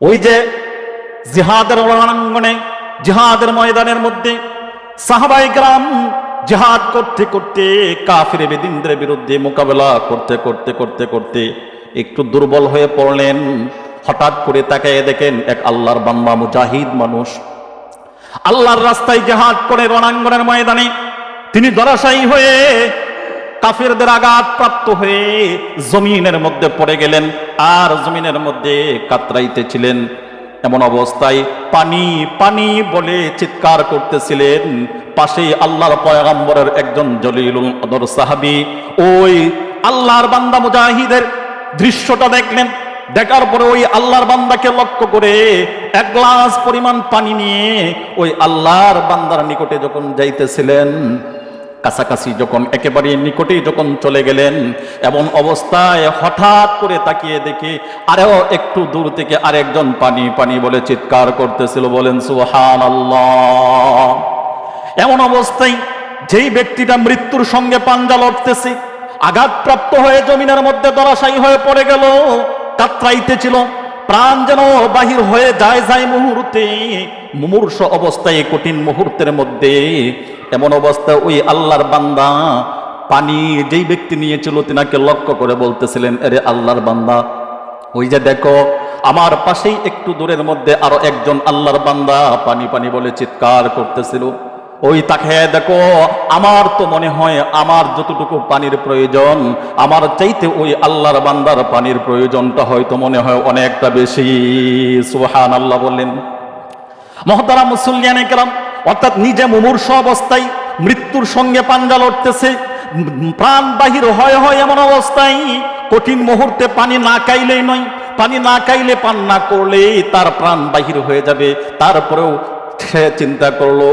ওই যে জিহাদের রণাঙ্গনে, জিহাদের ময়দানের মধ্যে সাহাবায়ে কেরাম জিহাদ করতে করতে কাফির বেদিনদের বিরুদ্ধে মোকাবেলা করতে করতে করতে করতে একটু দুর্বল হয়ে পড়লেন। হঠাৎ করে তাকিয়ে দেখেন এক আল্লাহর বান্দা মুজাহিদ মানুষ আল্লাহর রাস্তায় জিহাদ করে রণাঙ্গনের ময়দানে তিনি ধরাশায়ী হয়ে কাফিরদের আঘাত প্রাপ্ত হয়ে জমিনের মধ্যে পড়ে গেলেন আর জমিনের মধ্যে কাতরাইতেছিলেন। এমন অবস্থায় পানি পানি বলে চিৎকার করতেছিলেন। পাশেই আল্লাহর পয়গম্বরের একজন জলিলুল কদর সাহাবী ওই আল্লাহর বান্দা মুজাহিদের দৃশ্যটা দেখলেন। দেখার পরে ওই আল্লাহর বান্দাকে লক্ষ্য করে এক গ্লাস পরিমাণ পানি নিয়ে ওই আল্লাহর বান্দার নিকটে যখন যাইতেছিলেন, কাছাকাছি যখন একেবারে নিকটেই যখন চলে গেলেন, এমন অবস্থায় হঠাৎ করে তাকিয়ে দেখে আরো একটু দূর থেকে আরেকজন পানি পানি বলে চিৎকার করতেছিল। বলেন সুবহানাল্লাহ। এমন অবস্থায় যেই ব্যক্তিটা মৃত্যুর সঙ্গে পাঞ্জা লড়তেছে, আঘাতপ্রাপ্ত হয়ে জমিনের মধ্যে ধরাশায়ী হয়ে পড়ে গেল, কাতরাইতেছিল, প্রাণ যেন বাহির হয়ে যায় মুহূর্তে, মুমূর্ষ অবস্থায় কঠিন মুহূর্তের মধ্যে এমন অবস্থা ওই আল্লাহর বান্দা পানি যেই ব্যক্তি নিয়েছিল তিনাকে লক্ষ্য করে বলতেছিলেন, আরে আল্লাহর বান্দা, ওই যে দেখো আমার পাশেই একটু দূরের মধ্যে আরো একজন আল্লাহর বান্দা পানি পানি বলে চিৎকার করতেছিল। ওই তাকে দেখো, আমার তো মনে হয় আমার যতটুকু পানির প্রয়োজন আমার চাইতে ওই আল্লাহর বান্দার পানির প্রয়োজনটা হয়তো মনে হয় অনেকটা বেশি। সুবহানাল্লাহ বললেন। মুহতারাম মুসল্লিয়ানে কেরাম, অর্থাৎ নিজে মুমূর্ষ অবস্থায় মৃত্যুর সঙ্গে পাঞ্জা লড়তেছে, প্রাণ বাহির হয় হয় এমন অবস্থায় কঠিন মুহূর্তে পানি না খাইলেই নয়, পানি না খাইলে পান না করলে তার প্রাণ বাহির হয়ে যাবে। তারপরেও সে চিন্তা করলো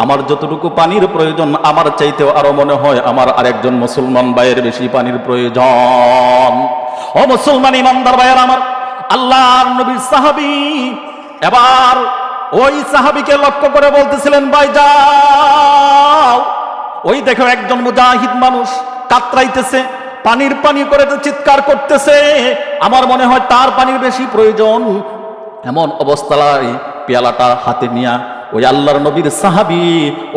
আমার যতটুকু পানির প্রয়োজন আমার চাইতেও আরো মনে হয় আমার আরেকজন মুসলমান ভাইয়ের বেশি পানির প্রয়োজন। ও মুসলমান ইমানদার ভাইয়ের আমার, আল্লাহর নবীর সাহাবী এবার ওই সাহাবীকে লক্ষ্য করে বলতেছিলেন, ভাই যাও, ওই দেখো একজন মুজাহিদ মানুষ কাতরাইতেছে, পানির পানি করে চিৎকার করতেছে, আমার মনে হয় তার পানির বেশি প্রয়োজন। এমন অবস্থায় পেয়ালাটা হাতে নিয়া ওই আল্লাহর নবীর সাহাবী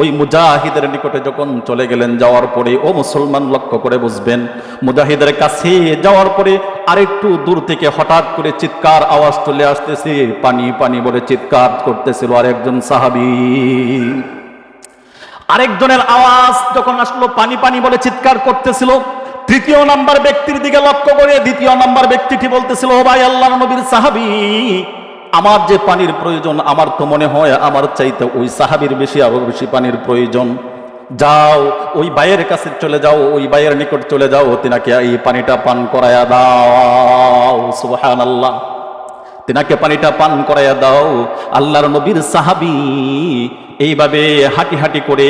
ওই মুজাহিদের নিকটে যখন চলে গেলেন, যাওয়ার পরে ও মুসলমান লক্ষ্য করে বুঝবেন, মুজাহিদের কাছে যাওয়ার পরে আরেকটু দূর থেকে হঠাৎ করে চিৎকার আওয়াজ চলে আসতেছে, পানি পানি বলে চিৎকার করতেছিল আরেকজন সাহাবী। আরেকজনের আওয়াজ যখন আসলো, পানি পানি বলে চিৎকার করতেছিল, তৃতীয় নাম্বার ব্যক্তির দিকে লক্ষ্য করে দ্বিতীয় নাম্বার ব্যক্তিটি বলতেছিল, ও ভাই আল্লাহর নবীর সাহাবী, আমার যে পানির প্রয়োজন আমার তো মনে হয় আমার চাইতে ওই সাহাবীর বেশি আরো বেশি পানির প্রয়োজন। যাও ওই ভাইয়ের কাছে চলে যাও, ওই ভাইয়ের নিকট চলে যাও, তিনাকে এই পানিটা পান করায়া দাও। সুবহানাল্লাহ। তিনাকে পানিটা পান করায়া দাও। আল্লাহর নবীর সাহাবী এইভাবে হাঁটি হাঁটি করে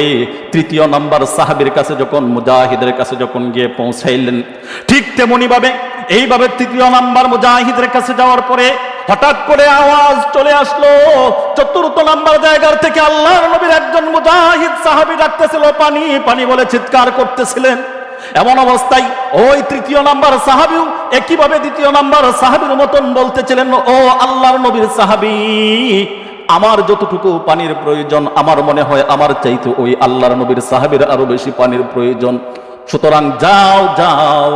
তৃতীয় নাম্বার সাহাবীর কাছে যখন মুজাহিদের কাছে যখন গিয়ে পৌঁছাইলেন, ঠিক তেমনি ভাবে এইভাবে তৃতীয় নাম্বার মুজাহিদের কাছে যাওয়ার পরে হঠাৎ করে আওয়াজ চলে আসলো, চতুর্থ নাম্বার জায়গার থেকে আল্লাহর নবীর একজন মুজাহিদ সাহাবী ডাকতেছিল, পানি পানি বলে চিৎকার করতেছিলেন। এমন অবস্থায় ওই তৃতীয় নাম্বার সাহাবীও একইভাবে দ্বিতীয় নাম্বার সাহাবীর মতন বলতেছিলেন, ও আল্লাহর নবীর সাহাবী, আমার যতটুকু পানির প্রয়োজন আমার মনে হয় আমার চাইতে ওই আল্লাহর নবীর সাহাবীর আরো বেশি পানির প্রয়োজন। সুতরাং যাও যাও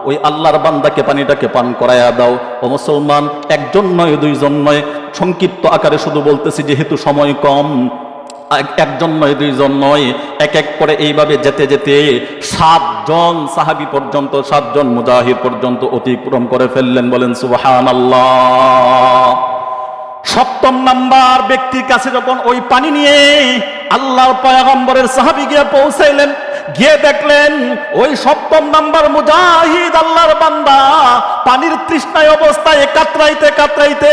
ওই আল্লাহর বান্দাকে পানিটাকে পান করায়া দাও। ও মুসলমান, একজন নয় দুইজন নয়, সংক্ষিপ্ত আকারে শুধু বলতেছি যেহেতু সময় কম, একজন নয় দুইজন নয়, এক এক করে এইভাবে যেতে যেতে 7 জন সাহাবী পর্যন্ত, 7 জন মুজাহিদ পর্যন্ত অতিক্রম করে ফেললেন। বলেন সুবহানাল্লাহ। সপ্তম নাম্বার ব্যক্তির কাছে যখন ওই পানি নিয়ে আল্লাহর পয়গম্বরের সাহাবী গিয়ে পৌঁছাইলেন, গিয়ে দেখলেন ওই সপ্তম নাম্বার মুজাহিদ আল্লাহর বান্দা পানির তৃষ্ণায় অবস্থায় কাতরাইতে কাতরাইতে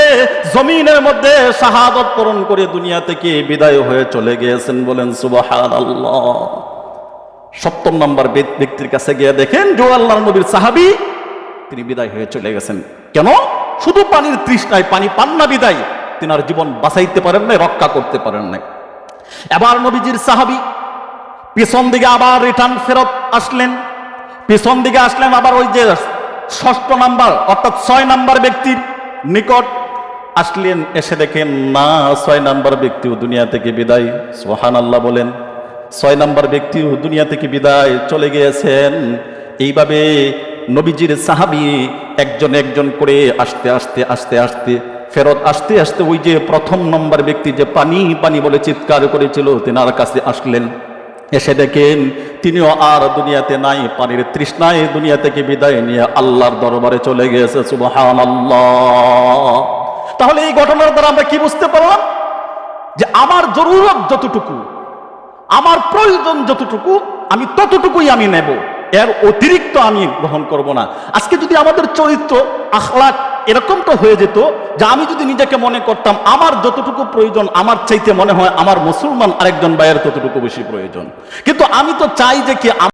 জমিনের মধ্যে শাহাদত বরণ করে দুনিয়া থেকে বিদায় হয়ে চলে গিয়েছেন। বলেন সুবহানাল্লাহ। সপ্তম নাম্বার ব্যক্তির কাছে গিয়ে দেখেন যে আল্লাহর নবীর সাহাবী তিনি বিদায় হয়ে চলে গেছেন। কেন? শুধু পানির তৃষ্ণায়, পানি পান না বিদায় তিনার জীবন বাঁচাইতে পারেন নাই, রক্ষা করতে পারেন নাই। এবার নবীজির সাহাবী পিছন দিকে আবার রিটার্ন ফেরত আসলেন, পিছন দিকে আসলেন আবার ওই যে 6 নাম্বার অর্থাৎ 6 নাম্বার ব্যক্তির নিকট। আসলেন, এসে দেখেন না 6 নাম্বার ব্যক্তিও দুনিয়া থেকে বিদায়। সুবহানাল্লাহ বলেন। 6 নাম্বার ব্যক্তিও দুনিয়া থেকে বিদায় চলে গিয়েছেন। এইভাবে নবীজির সাহাবী একজন একজন করে আস্তে আস্তে আস্তে আস্তে ফেরত আসতে আসতে ওই যে প্রথম নম্বর ব্যক্তি যে পানি পানি বলে চিৎকার করেছিল তেনার কাছে আসলেন। এসে দেখেন তিনিও আর দুনিয়াতে নাই, পানির তৃষ্ণায় দুনিয়া থেকে বিদায় নিয়ে আল্লাহর দরবারে চলে গিয়েছে। সুবহানাল্লাহ। তাহলে এই ঘটনার দ্বারা আমরা কি বুঝতে পারলাম? যে আমার জরুরত যতটুকু, আমার প্রয়োজন যতটুকু, আমি ততটুকুই আমি নেব, এর অতিরিক্ত আমি গ্রহণ করব না। আজকে যদি আমাদের চরিত্র আখলাক এরকমটা হয়ে যেত যে আমি যদি নিজেকে মনে করতাম আমার যতটুকু প্রয়োজন, আমার চাইতে মনে হয় আমার মুসলমান আরেকজন ভাইয়ের ততটুকু বেশি প্রয়োজন, কিন্তু আমি তো চাই যে কি